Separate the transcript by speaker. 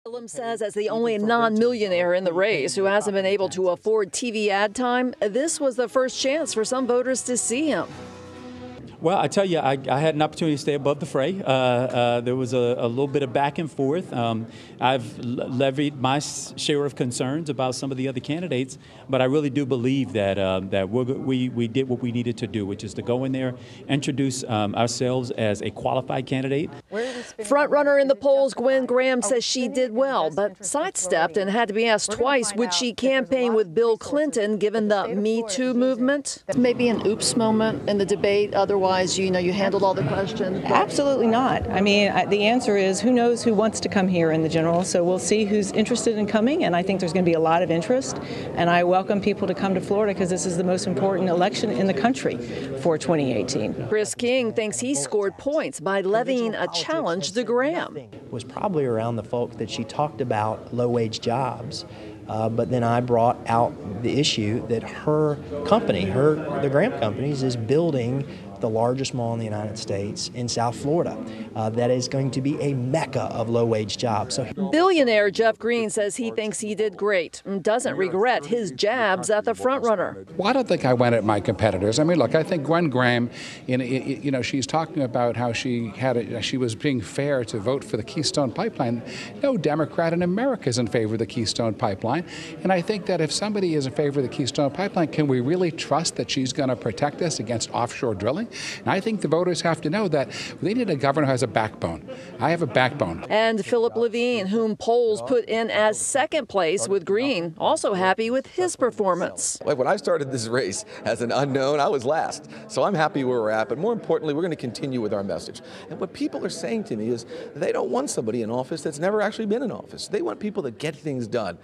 Speaker 1: Gillum says as the only non-millionaire in the race who hasn't been able to afford TV ad time, this was the first chance for some voters to see him.
Speaker 2: Well, I tell you, I had an opportunity to stay above the fray. There was a little bit of back and forth. I've levied my share of concerns about some of the other candidates, but I really do believe that we did what we needed to do, which is to go in there, introduce ourselves as a qualified candidate.
Speaker 1: Front runner in the polls, Gwen Graham says she did well, but sidestepped and had to be asked twice would she campaign with Bill Clinton given the Me Too movement. Maybe an oops moment in the debate. Otherwise, you handled all the questions.
Speaker 3: Absolutely not. I mean, the answer is who knows who wants to come here in the general. So we'll see who's interested in coming, and I think there's going to be a lot of interest. And I welcome people to come to Florida because this is the most important election in the country for 2018.
Speaker 1: Chris King thinks he scored points by levying a challenge to Graham.
Speaker 4: Was probably around the folk that she talked about low-wage jobs. But then I brought out the issue that her company, the Graham Companies, is building the largest mall in the United States in South Florida. That is going to be a mecca of low-wage jobs. So,
Speaker 1: billionaire Jeff Green says he thinks he did great and doesn't regret his jabs at the frontrunner.
Speaker 5: Well, I don't think I went at my competitors. I mean, look, I think Gwen Graham, she's talking about how she was being fair to vote for the Keystone Pipeline. No Democrat in America is in favor of the Keystone Pipeline. And I think that if somebody is in favor of the Keystone Pipeline, can we really trust that she's going to protect us against offshore drilling? And I think the voters have to know that they need a governor who has a backbone. I have a backbone.
Speaker 1: And Philip Levine, whom polls put in as second place with Green, also happy with his performance.
Speaker 6: Like when I started this race as an unknown, I was last. So I'm happy where we're at. But more importantly, we're going to continue with our message. And what people are saying to me is they don't want somebody in office that's never actually been in office. They want people that get things done.